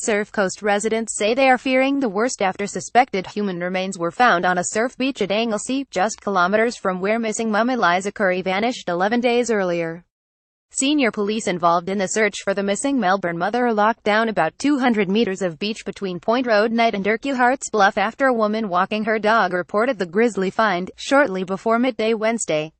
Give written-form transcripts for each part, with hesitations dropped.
Surf Coast residents say they are fearing the worst after suspected human remains were found on a surf beach at Anglesea, just kilometers from where missing mum Eliza Curry vanished 11 days earlier. Senior police involved in the search for the missing Melbourne mother are locked down about 200 meters of beach between Point Road Night and Urquhart's Bluff after a woman walking her dog reported the grisly find, shortly before midday Wednesday.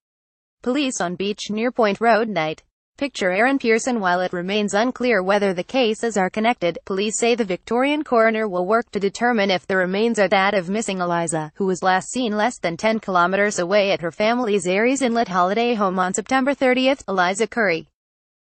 Police on beach near Point Road Night. Picture Aaron Pearson. While it remains unclear whether the cases are connected, police say the Victorian coroner will work to determine if the remains are that of missing Eliza, who was last seen less than 10 kilometers away at her family's Ayres Inlet holiday home on September 30. Eliza Curry.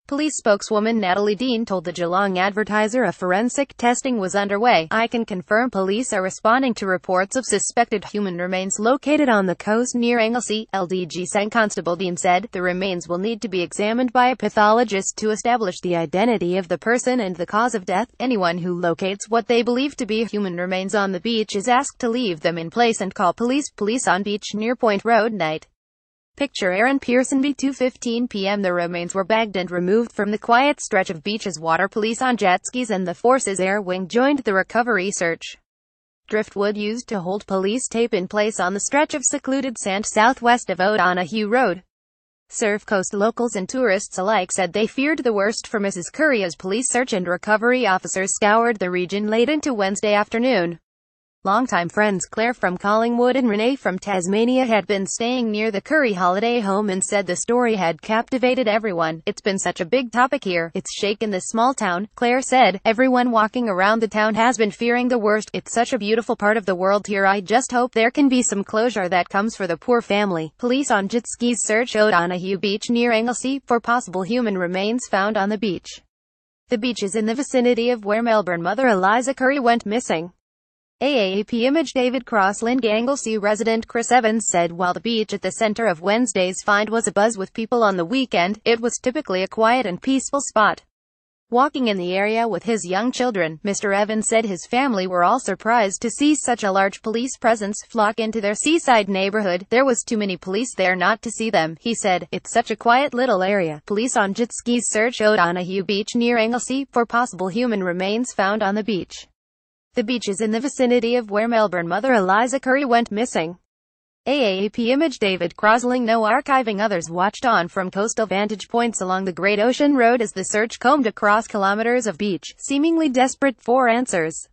Police spokeswoman Natalie Dean told the Geelong Advertiser a forensic testing was underway. I can confirm police are responding to reports of suspected human remains located on the coast near Anglesea, LDG St Constable Dean said. The remains will need to be examined by a pathologist to establish the identity of the person and the cause of death. Anyone who locates what they believe to be human remains on the beach is asked to leave them in place and call police. Police on beach near Point Road Night. Picture Aaron Pearson. By 2:15 p.m. the remains were bagged and removed from the quiet stretch of beach as water police on jet skis and the Force's Air Wing joined the recovery search. Driftwood used to hold police tape in place on the stretch of secluded sand southwest of O'Donoghue Road. Surf Coast locals and tourists alike said they feared the worst for Mrs. Curry as police search and recovery officers scoured the region late into Wednesday afternoon. Longtime friends Claire from Collingwood and Renee from Tasmania had been staying near the Curry holiday home and said the story had captivated everyone. It's been such a big topic here. It's shaken this small town, Claire said. Everyone walking around the town has been fearing the worst. It's such a beautiful part of the world here. I just hope there can be some closure that comes for the poor family. Police on jet skis search O'Donoghue Beach near Anglesea for possible human remains found on the beach. The beach is in the vicinity of where Melbourne mother Eliza Curry went missing. AAP image. David Crossland. Anglesea resident Chris Evans said while the beach at the center of Wednesday's find was abuzz with people on the weekend, it was typically a quiet and peaceful spot. Walking in the area with his young children, Mr. Evans said his family were all surprised to see such a large police presence flock into their seaside neighborhood. There was too many police there not to see them, he said. It's such a quiet little area. Police on jet skis search O'Donoghue Beach near Anglesea for possible human remains found on the beach. The beach is in the vicinity of where Melbourne mother Eliza Curry went missing. AAP image. David Crossland. No archiving. Others watched on from coastal vantage points along the Great Ocean Road as the search combed across kilometers of beach, seemingly desperate for answers.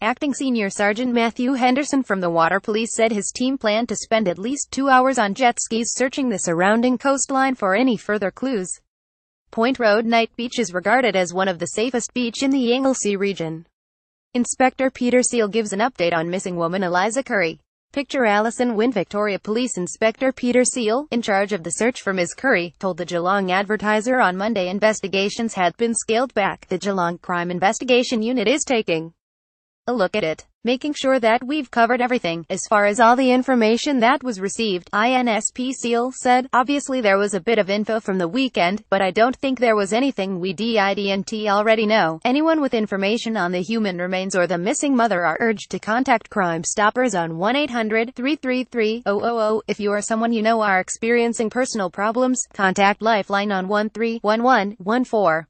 Acting Senior Sergeant Matthew Henderson from the Water Police said his team planned to spend at least 2 hours on jet skis searching the surrounding coastline for any further clues. Point Road Night Beach is regarded as one of the safest beach in the Anglesea region. Inspector Peter Seal gives an update on missing woman Eliza Curry. Picture Alison Wynne. Victoria Police Inspector Peter Seal, in charge of the search for Ms. Curry, told the Geelong Advertiser on Monday investigations had been scaled back. The Geelong Crime Investigation Unit is taking a look at it, making sure that we've covered everything, as far as all the information that was received, INSP Seal said. Obviously there was a bit of info from the weekend, but I don't think there was anything we didn't already know. Anyone with information on the human remains or the missing mother are urged to contact Crime Stoppers on 1-800-333-000. If you or someone you know are experiencing personal problems, contact Lifeline on 131114.